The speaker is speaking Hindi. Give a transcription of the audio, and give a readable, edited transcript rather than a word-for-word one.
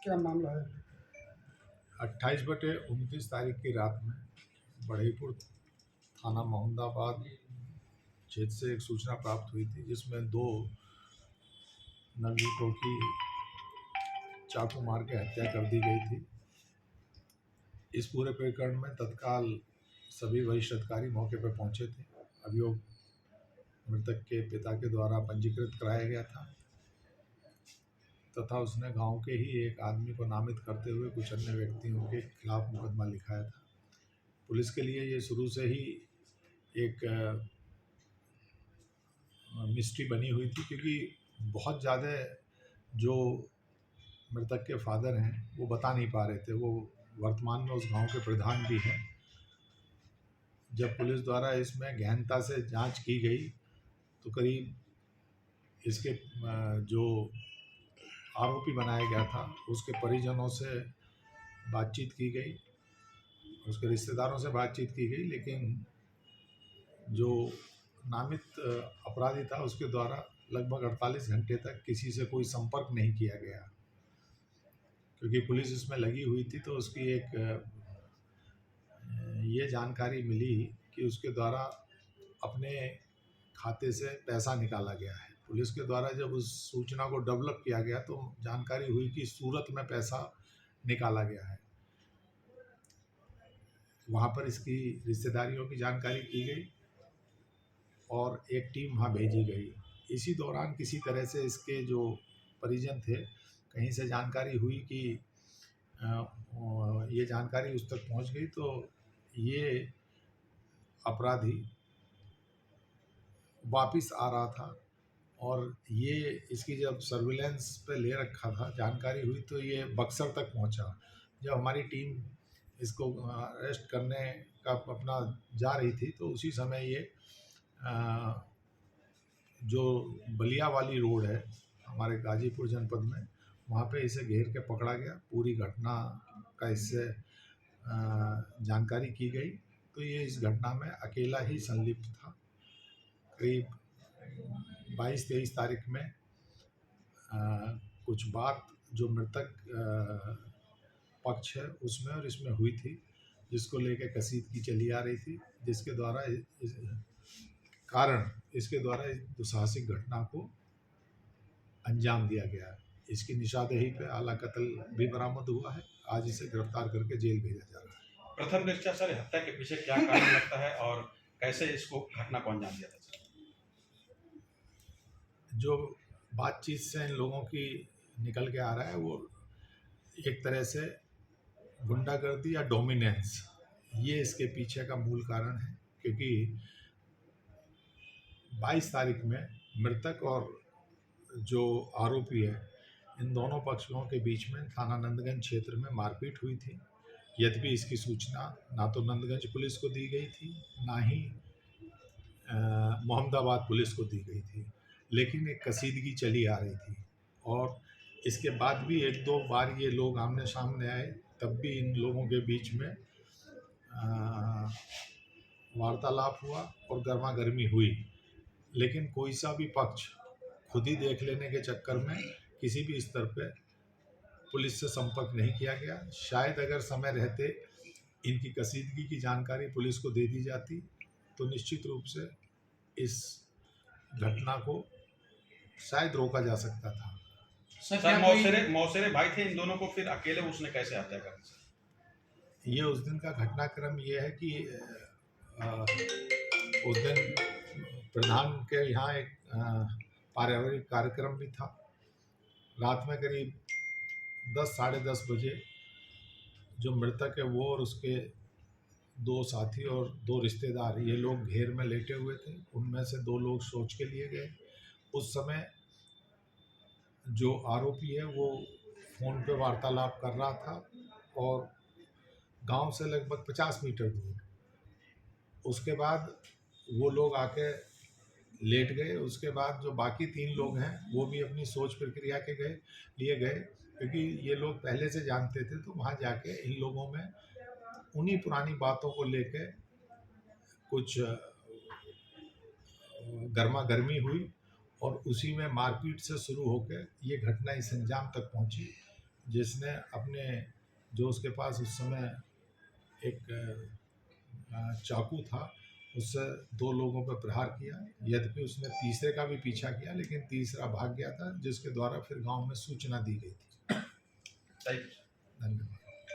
क्या मामला है? 28/29 तारीख की रात में बढ़ईपुर थाना मोहम्मदाबाद क्षेत्र से एक सूचना प्राप्त हुई थी, जिसमें 2 नवयुवकों की चाकू मार के हत्या कर दी गई थी। इस पूरे प्रकरण में तत्काल सभी वरिष्ठ अधिकारी मौके पर पहुंचे थे। अभियोग मृतक के पिता के द्वारा पंजीकृत कराया गया था तथा उसने गांव के ही एक आदमी को नामित करते हुए कुछ अन्य व्यक्तियों के खिलाफ मुकदमा लिखाया था। पुलिस के लिए ये शुरू से ही एक मिस्ट्री बनी हुई थी, क्योंकि बहुत ज़्यादा जो मृतक के फादर हैं वो बता नहीं पा रहे थे। वो वर्तमान में उस गांव के प्रधान भी हैं। जब पुलिस द्वारा इसमें गहनता से जांच की गई तो करीब इसके जो आरोपी बनाया गया था उसके परिजनों से बातचीत की गई, उसके रिश्तेदारों से बातचीत की गई, लेकिन जो नामित अपराधी था उसके द्वारा लगभग 48 घंटे तक किसी से कोई संपर्क नहीं किया गया। क्योंकि पुलिस इसमें लगी हुई थी तो उसकी एक ये जानकारी मिली कि उसके द्वारा अपने खाते से पैसा निकाला गया है। पुलिस के द्वारा जब उस सूचना को डेवलप किया गया तो जानकारी हुई कि सूरत में पैसा निकाला गया है। वहाँ पर इसकी रिश्तेदारियों की जानकारी की गई और एक टीम वहाँ भेजी गई। इसी दौरान किसी तरह से इसके जो परिजन थे, कहीं से जानकारी हुई कि ये जानकारी उस तक पहुँच गई, तो ये अपराधी वापस आ रहा था और ये इसकी जब सर्विलेंस पे ले रखा था, जानकारी हुई तो ये बक्सर तक पहुंचा। जब हमारी टीम इसको अरेस्ट करने का अपना जा रही थी तो उसी समय ये जो बलिया वाली रोड है हमारे गाजीपुर जनपद में, वहाँ पे इसे घेर के पकड़ा गया। पूरी घटना का इससे जानकारी की गई तो ये इस घटना में अकेला ही संलिप्त था। करीब 22-23 तारीख में कुछ बात जो मृतक पक्ष है उसमें और इसमें हुई थी, जिसको लेकर कसीदगी चली आ रही थी, जिसके द्वारा इसके द्वारा इस दुस्साहसिक घटना को अंजाम दिया गया है। इसकी निशानदेही पे आला कत्ल भी बरामद हुआ है। आज इसे गिरफ्तार करके जेल भेजा जा रहा है। प्रथम दृष्टया सर हत्या के पीछे क्या कारण लगता है और कैसे इसको घटना को अंजाम दिया था सर? जो बातचीत से इन लोगों की निकल के आ रहा है वो एक तरह से गुंडागर्दी या डोमिनेंस, ये इसके पीछे का मूल कारण है। क्योंकि 22 तारीख में मृतक और जो आरोपी है, इन दोनों पक्षों के बीच में थाना नंदगंज क्षेत्र में मारपीट हुई थी। यद्यपि इसकी सूचना ना तो नंदगंज पुलिस को दी गई थी, ना ही मोहम्मदाबाद पुलिस को दी गई थी, लेकिन एक कसीदगी चली आ रही थी। और इसके बाद भी 1-2 बार ये लोग आमने सामने आए, तब भी इन लोगों के बीच में वार्तालाप हुआ और गर्मा गर्मी हुई, लेकिन कोई सा भी पक्ष खुद ही देख लेने के चक्कर में किसी भी स्तर पे पुलिस से संपर्क नहीं किया गया। शायद अगर समय रहते इनकी कसीदगी की जानकारी पुलिस को दे दी जाती तो निश्चित रूप से इस घटना को शायद रोका जा सकता था। सर मौसेरे भाई थे इन दोनों को, फिर अकेले उसने कैसे हत्या कर दी? ये उस दिन का घटनाक्रम ये है कि उस दिन प्रधान के यहाँ एक पारिवारिक कार्यक्रम भी था। रात में करीब 10-10:30 बजे जो मृतक है वो और उसके 2 साथी और 2 रिश्तेदार, ये लोग घेर में लेटे हुए थे। उनमें से 2 लोग शौच के लिए गए। उस समय जो आरोपी है वो फ़ोन पे वार्तालाप कर रहा था और गांव से लगभग 50 मीटर दूर। उसके बाद वो लोग आके लेट गए। उसके बाद जो बाकी 3 लोग हैं वो भी अपनी सोच प्रक्रिया के लिए गए, क्योंकि ये लोग पहले से जानते थे। तो वहाँ जाके इन लोगों में उन्हीं पुरानी बातों को लेके कुछ गर्मा गर्मी हुई और उसी में मारपीट से शुरू होकर ये घटना इस अंजाम तक पहुँची। जिसने अपने जो उसके पास उस समय एक चाकू था उससे 2 लोगों पर प्रहार किया। यद्यपि उसने तीसरे का भी पीछा किया लेकिन तीसरा भाग गया था, जिसके द्वारा फिर गांव में सूचना दी गई थी। सही। धन्यवाद।